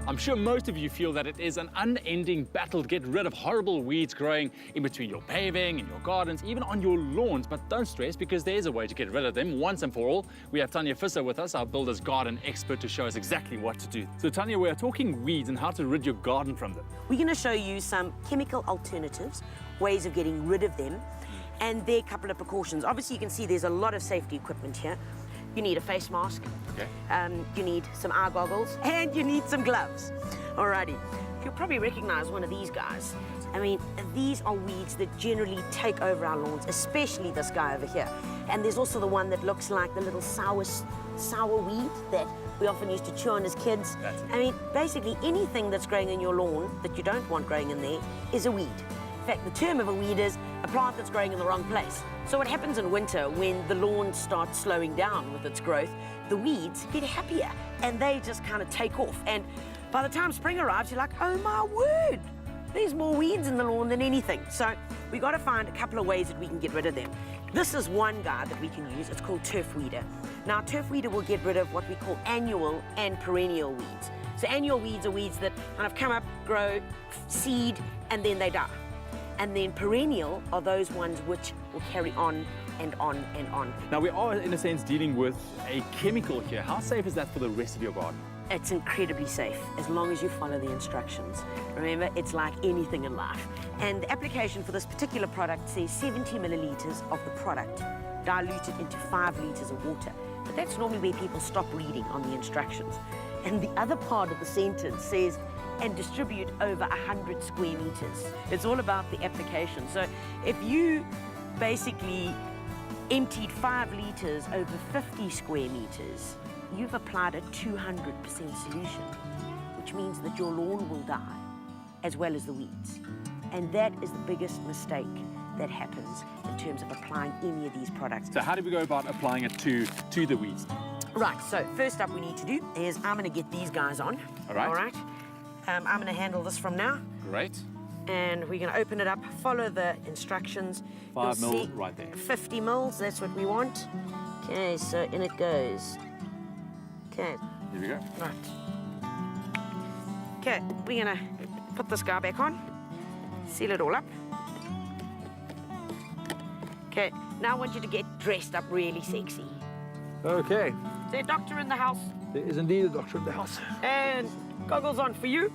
I'm sure most of you feel that it is an unending battle to get rid of horrible weeds growing in between your paving and your gardens, even on your lawns. But don't stress, because there's a way to get rid of them once and for all. We have Tanya Visser with us, our builder's garden expert, to show us exactly what to do. So Tanya, we are talking weeds and how to rid your garden from them. We're going to show you some chemical alternatives, ways of getting rid of them, and there are a couple of precautions. Obviously, you can see there's a lot of safety equipment here. You need a face mask, Okay. You need some eye goggles, and you need some gloves. Alrighty, you'll probably recognize one of these guys. I mean, these are weeds that generally take over our lawns, especially this guy over here. And there's also the one that looks like the little sour weed that we often used to chew on as kids. I mean, basically anything that's growing in your lawn that you don't want growing in there is a weed. In fact, the term of a weed is a plant that's growing in the wrong place. So what happens in winter when the lawn starts slowing down with its growth, the weeds get happier and they just kind of take off. And by the time spring arrives, you're like, oh my word, there's more weeds in the lawn than anything. So we got to find a couple of ways that we can get rid of them. This is one guy that we can use. It's called turf weeder. Now, turf weeder will get rid of what we call annual and perennial weeds. So annual weeds are weeds that kind of come up, grow, seed, and then they die. And then perennial are those ones which will carry on and on and on. Now, we are, in a sense, dealing with a chemical here. How safe is that for the rest of your garden? It's incredibly safe, as long as you follow the instructions. Remember, it's like anything in life. And the application for this particular product says 70 millilitres of the product diluted into 5 litres of water. But that's normally where people stop reading on the instructions. And the other part of the sentence says, and distribute over 100 square meters. It's all about the application. So if you basically emptied 5 litres over 50 square meters, you've applied a 200% solution, which means that your lawn will die as well as the weeds. And that is the biggest mistake that happens in terms of applying any of these products. So how do we go about applying it to the weeds? Right, so first up we need to do is I'm going to get these guys on. All right. All right. I'm going to handle this from now. Great. And we're going to open it up, follow the instructions. 5 mil right there. 50 mils, that's what we want. Okay, so in it goes. Okay. Here we go. Right. Okay, we're going to put this guy back on, seal it all up. Okay, now I want you to get dressed up really sexy. Okay. Is there a doctor in the house? There is indeed a doctor in the house. And goggles on for you.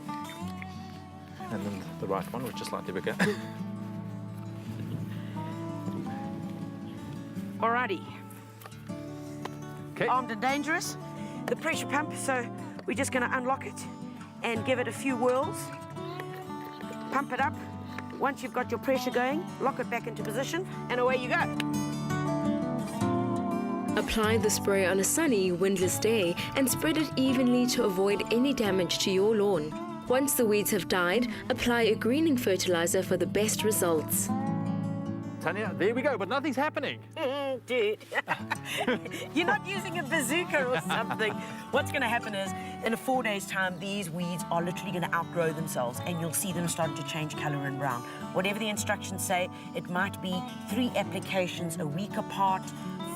And then the right one, which is slightly bigger. Alrighty. Okay. Armed and dangerous. The pressure pump, so we're just going to unlock it and give it a few whirls. Pump it up. Once you've got your pressure going, lock it back into position, and away you go. Apply the spray on a sunny, windless day and spread it evenly to avoid any damage to your lawn. Once the weeds have died, apply a greening fertilizer for the best results. Tanya, there we go, but nothing's happening. Dude, you're not using a bazooka or something. What's going to happen is, in 4 days' time, these weeds are literally going to outgrow themselves, and you'll see them starting to change colour and brown. Whatever the instructions say, it might be 3 applications a week apart.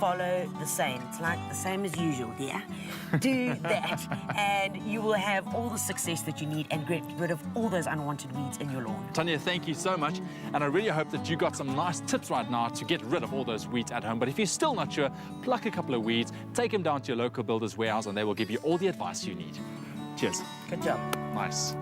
Follow the same. It's like the same as usual, yeah? Do that, and you will have all the success that you need and get rid of all those unwanted weeds in your lawn. Tanya, thank you so much, and I really hope that you got some nice tips right now to get rid of all those weeds at home. But if you're still not sure, pluck a couple of weeds, take them down to your local builder's warehouse, and they will give you all the advice you need. Cheers. Good job. Nice.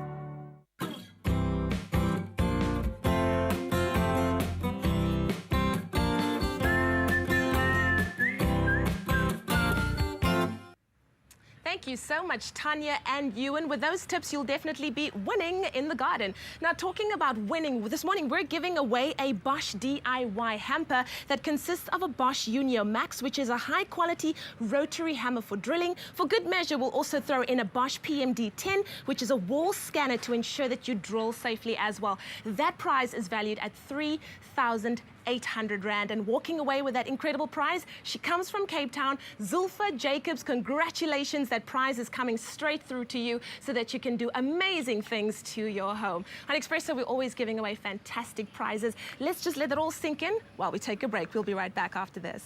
Thank you so much, Tanya and Ewan. With those tips, you'll definitely be winning in the garden. Now, talking about winning, this morning we're giving away a Bosch DIY hamper that consists of a Bosch Unio Max, which is a high-quality rotary hammer for drilling. For good measure, we'll also throw in a Bosch PMD10, which is a wall scanner to ensure that you drill safely as well. That prize is valued at 3,800 Rand. And walking away with that incredible prize, she comes from Cape Town. Zulfa Jacobs, congratulations. That prize is coming straight through to you so that you can do amazing things to your home. On Expresso, we're always giving away fantastic prizes. Let's just let it all sink in while we take a break. We'll be right back after this.